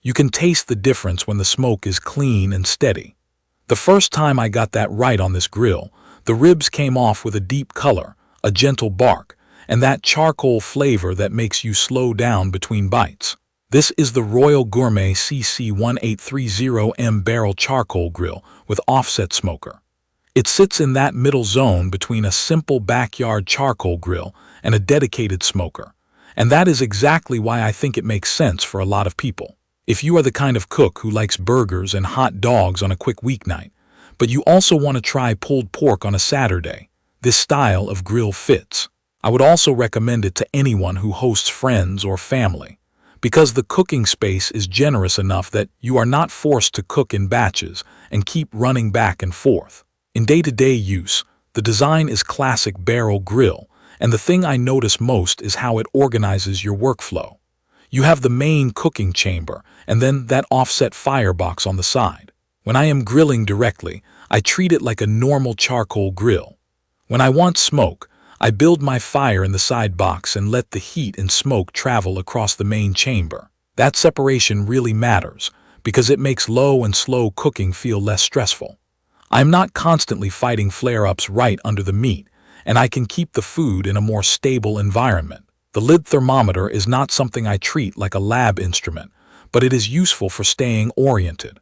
You can taste the difference when the smoke is clean and steady. The first time I got that right on this grill, the ribs came off with a deep color, a gentle bark, and that charcoal flavor that makes you slow down between bites. This is the Royal Gourmet CC1830M barrel charcoal grill with offset smoker. It sits in that middle zone between a simple backyard charcoal grill and a dedicated smoker. And that is exactly why I think it makes sense for a lot of people. If you are the kind of cook who likes burgers and hot dogs on a quick weeknight, but you also want to try pulled pork on a Saturday, this style of grill fits. I would also recommend it to anyone who hosts friends or family, because the cooking space is generous enough that you are not forced to cook in batches and keep running back and forth. In day-to-day use, the design is classic barrel grill, and the thing I notice most is how it organizes your workflow. You have the main cooking chamber and then that offset firebox on the side. When I am grilling directly, I treat it like a normal charcoal grill. When I want smoke, I build my fire in the side box and let the heat and smoke travel across the main chamber. That separation really matters because it makes low and slow cooking feel less stressful. I'm not constantly fighting flare-ups right under the meat, and I can keep the food in a more stable environment. The lid thermometer is not something I treat like a lab instrument, but it is useful for staying oriented.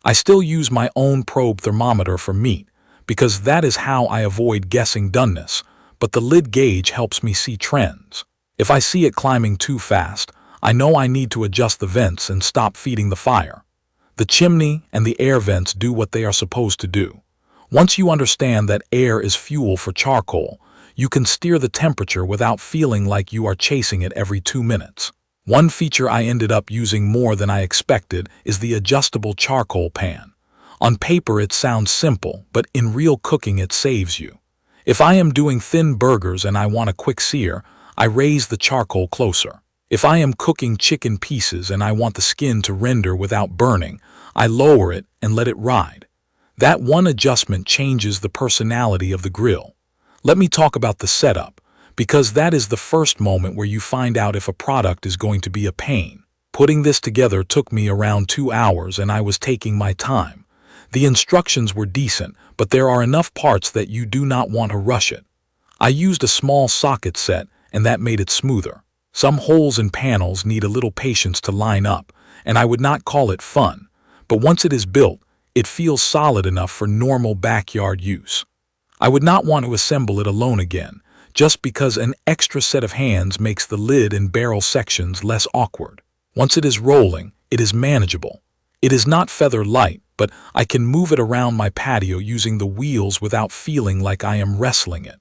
I still use my own probe thermometer for meat, because that is how I avoid guessing doneness, but the lid gauge helps me see trends. If I see it climbing too fast, I know I need to adjust the vents and stop feeding the fire. The chimney and the air vents do what they are supposed to do. Once you understand that air is fuel for charcoal, you can steer the temperature without feeling like you are chasing it every 2 minutes. One feature I ended up using more than I expected is the adjustable charcoal pan. On paper it sounds simple, but in real cooking it saves you. If I am doing thin burgers and I want a quick sear, I raise the charcoal closer. If I am cooking chicken pieces and I want the skin to render without burning, I lower it and let it ride. That one adjustment changes the personality of the grill. Let me talk about the setup, because that is the first moment where you find out if a product is going to be a pain. Putting this together took me around 2 hours and I was taking my time. The instructions were decent, but there are enough parts that you do not want to rush it. I used a small socket set and that made it smoother. Some holes and panels need a little patience to line up, and I would not call it fun, but once it is built, it feels solid enough for normal backyard use. I would not want to assemble it alone again, just because an extra set of hands makes the lid and barrel sections less awkward. Once it is rolling, it is manageable. It is not feather light, but I can move it around my patio using the wheels without feeling like I am wrestling it.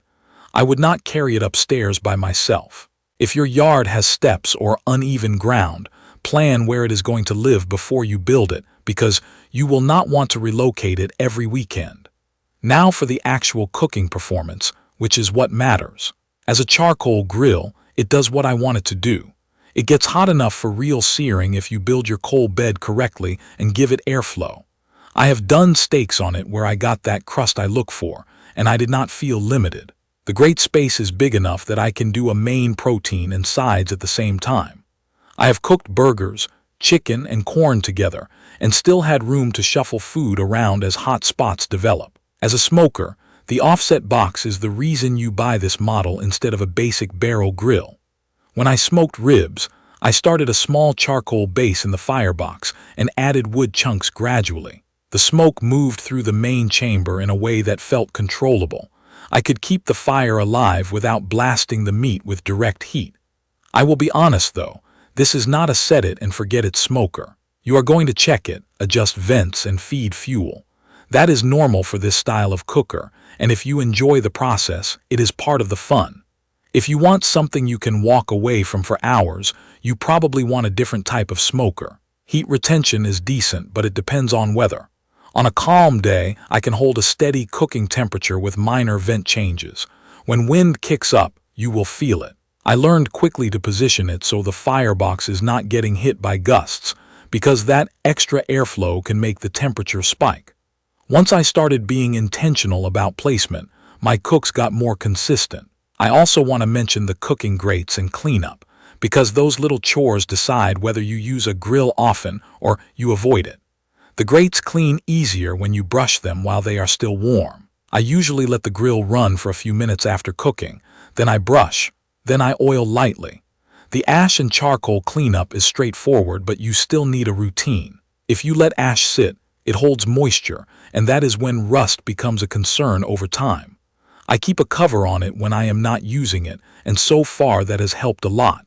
I would not carry it upstairs by myself. If your yard has steps or uneven ground, plan where it is going to live before you build it, because you will not want to relocate it every weekend. Now for the actual cooking performance, which is what matters. As a charcoal grill, it does what I want it to do. It gets hot enough for real searing if you build your coal bed correctly and give it airflow. I have done steaks on it where I got that crust I look for, and I did not feel limited. The grate space is big enough that I can do a main protein and sides at the same time. I have cooked burgers, chicken, and corn together, and still had room to shuffle food around as hot spots develop. As a smoker, the offset box is the reason you buy this model instead of a basic barrel grill. When I smoked ribs, I started a small charcoal base in the firebox and added wood chunks gradually. The smoke moved through the main chamber in a way that felt controllable. I could keep the fire alive without blasting the meat with direct heat. I will be honest though, this is not a set it and forget it smoker. You are going to check it, adjust vents, and feed fuel. That is normal for this style of cooker, and if you enjoy the process, it is part of the fun. If you want something you can walk away from for hours, you probably want a different type of smoker. Heat retention is decent, but it depends on weather. On a calm day, I can hold a steady cooking temperature with minor vent changes. When wind kicks up, you will feel it. I learned quickly to position it so the firebox is not getting hit by gusts, because that extra airflow can make the temperature spike. Once I started being intentional about placement, my cooks got more consistent. I also want to mention the cooking grates and cleanup, because those little chores decide whether you use a grill often or you avoid it. The grates clean easier when you brush them while they are still warm. I usually let the grill run for a few minutes after cooking, then I brush, then I oil lightly. The ash and charcoal cleanup is straightforward, but you still need a routine. If you let ash sit, it holds moisture, and that is when rust becomes a concern over time. I keep a cover on it when I am not using it, and so far that has helped a lot.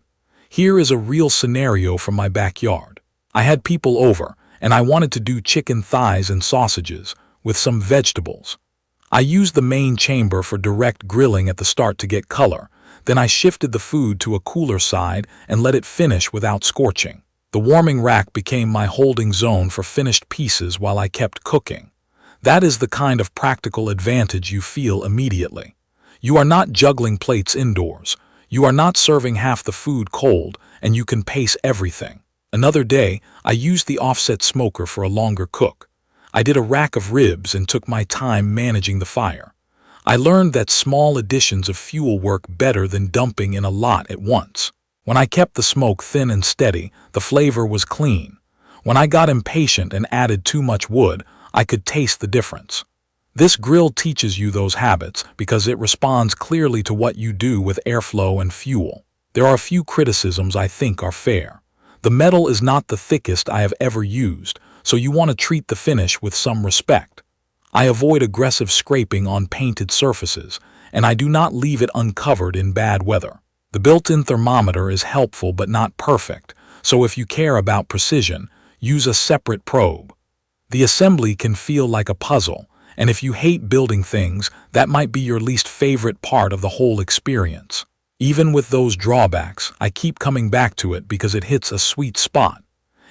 Here is a real scenario from my backyard. I had people over, and I wanted to do chicken thighs and sausages with some vegetables. I used the main chamber for direct grilling at the start to get color. Then I shifted the food to a cooler side and let it finish without scorching. The warming rack became my holding zone for finished pieces while I kept cooking. That is the kind of practical advantage you feel immediately. You are not juggling plates indoors. You are not serving half the food cold, and you can pace everything. Another day, I used the offset smoker for a longer cook. I did a rack of ribs and took my time managing the fire. I learned that small additions of fuel work better than dumping in a lot at once. When I kept the smoke thin and steady, the flavor was clean. When I got impatient and added too much wood, I could taste the difference. This grill teaches you those habits because it responds clearly to what you do with airflow and fuel. There are a few criticisms I think are fair. The metal is not the thickest I have ever used, so you want to treat the finish with some respect. I avoid aggressive scraping on painted surfaces, and I do not leave it uncovered in bad weather. The built-in thermometer is helpful but not perfect, so if you care about precision, use a separate probe. The assembly can feel like a puzzle, and if you hate building things, that might be your least favorite part of the whole experience. Even with those drawbacks, I keep coming back to it because it hits a sweet spot.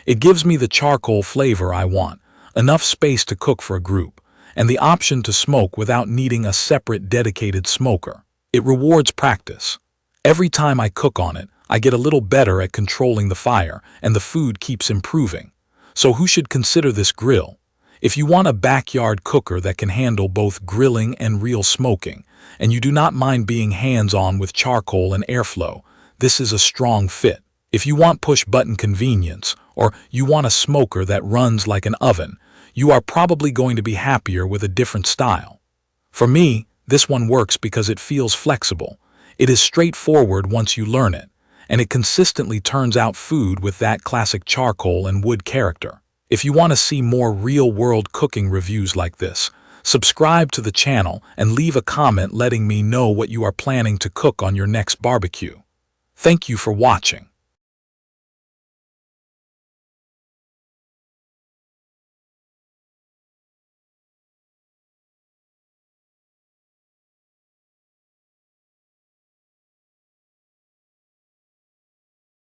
It gives me the charcoal flavor I want, enough space to cook for a group, and the option to smoke without needing a separate dedicated smoker. It rewards practice. Every time I cook on it, I get a little better at controlling the fire, and the food keeps improving. So who should consider this grill? If you want a backyard cooker that can handle both grilling and real smoking, and you do not mind being hands-on with charcoal and airflow, this is a strong fit. If you want push-button convenience, or you want a smoker that runs like an oven, you are probably going to be happier with a different style. For me, this one works because it feels flexible. It is straightforward once you learn it, and it consistently turns out food with that classic charcoal and wood character. If you want to see more real-world cooking reviews like this, subscribe to the channel and leave a comment letting me know what you are planning to cook on your next barbecue. Thank you for watching.